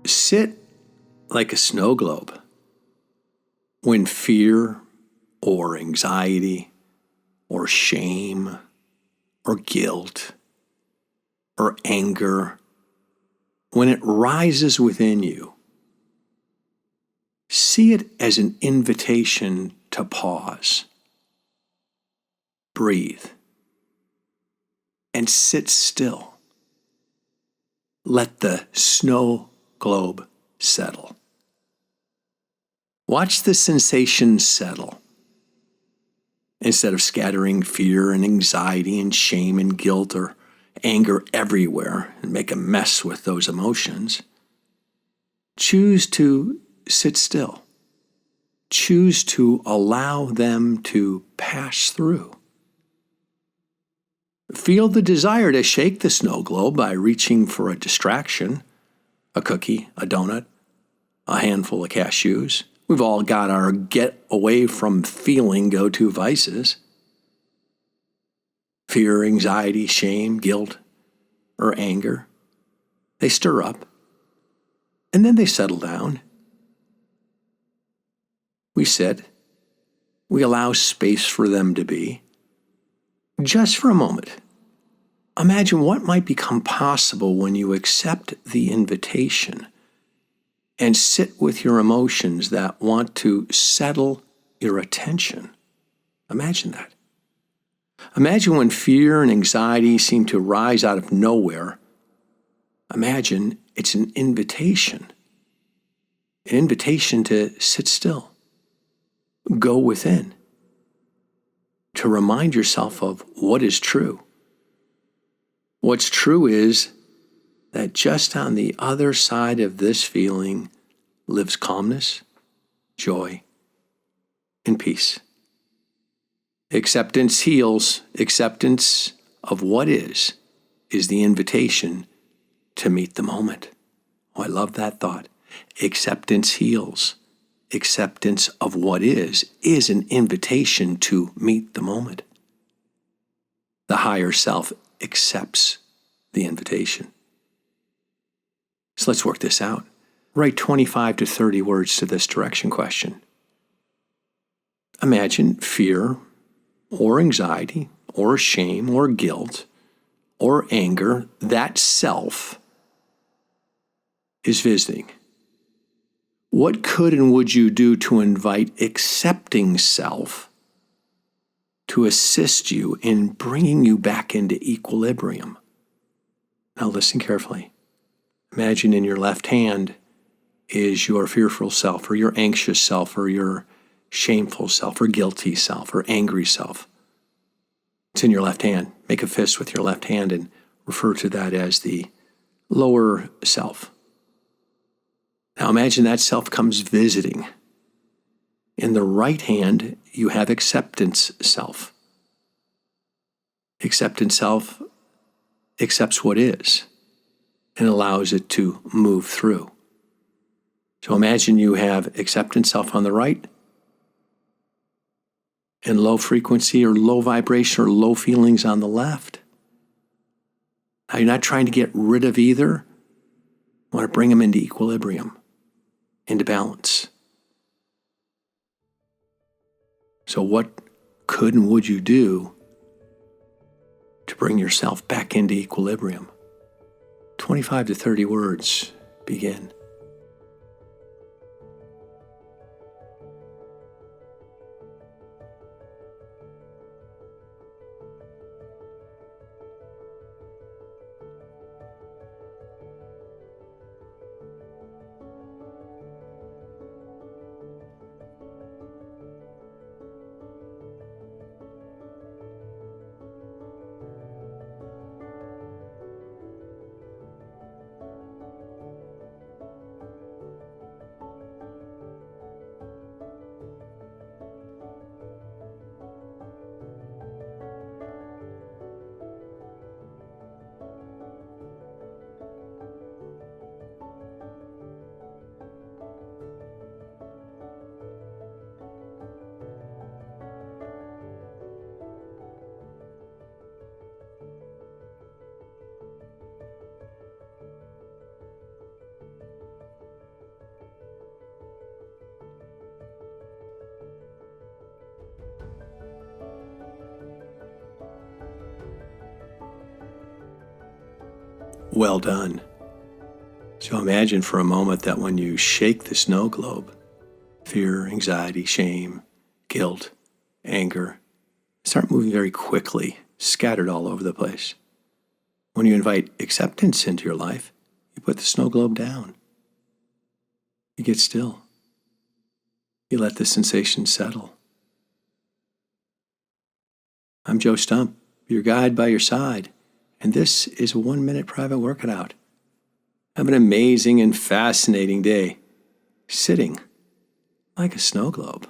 sit like a snow globe when fear or anxiety or shame or guilt or anger, when it rises within you, see it as an invitation to pause, breathe, and sit still. Let the snow globe settle. Watch the sensation settle. Instead of scattering fear and anxiety and shame and guilt or anger everywhere and make a mess with those emotions, choose to sit still. Choose to allow them to pass through. Feel the desire to shake the snow globe by reaching for a distraction, a cookie, a donut, a handful of cashews. We've all got our get away from feeling go-to vices. Fear, anxiety, shame, guilt, or anger. They stir up, and then they settle down. We sit. We allow space for them to be. Just for a moment, imagine what might become possible when you accept the invitation and sit with your emotions that want to settle your attention. Imagine that. Imagine when fear and anxiety seem to rise out of nowhere. Imagine it's an invitation to sit still, go within, to remind yourself of what is true. What's true is that just on the other side of this feeling lives calmness, joy, and peace. Acceptance heals. Acceptance of what is the invitation to meet the moment. Oh, I love that thought. Acceptance heals. Acceptance of what is an invitation to meet the moment. The higher self accepts the invitation. So let's work this out. Write 25 to 30 words to this direction question. Imagine fear or anxiety or shame or guilt or anger, that self is visiting. What could and would you do to invite accepting self to assist you in bringing you back into equilibrium? Now listen carefully. Imagine in your left hand is your fearful self or your anxious self or your shameful self or guilty self or angry self. It's in your left hand. Make a fist with your left hand and refer to that as the lower self. Now imagine that self comes visiting. In the right hand, you have acceptance self. Acceptance self accepts what is and allows it to move through. So imagine you have acceptance self on the right and low frequency or low vibration or low feelings on the left. Now you're not trying to get rid of either. You want to bring them into equilibrium, into balance. So what could and would you do to bring yourself back into equilibrium? 25 to 30 words. Begin. Well done. So imagine for a moment that when you shake the snow globe, fear, anxiety, shame, guilt, anger start moving very quickly, scattered all over the place. When you invite acceptance into your life, you put the snow globe down. You get still. You let the sensation settle. I'm Joe Stump, your guide by your side, and this is a 1-minute private workout. Have an amazing and fascinating day, sitting like a snow globe.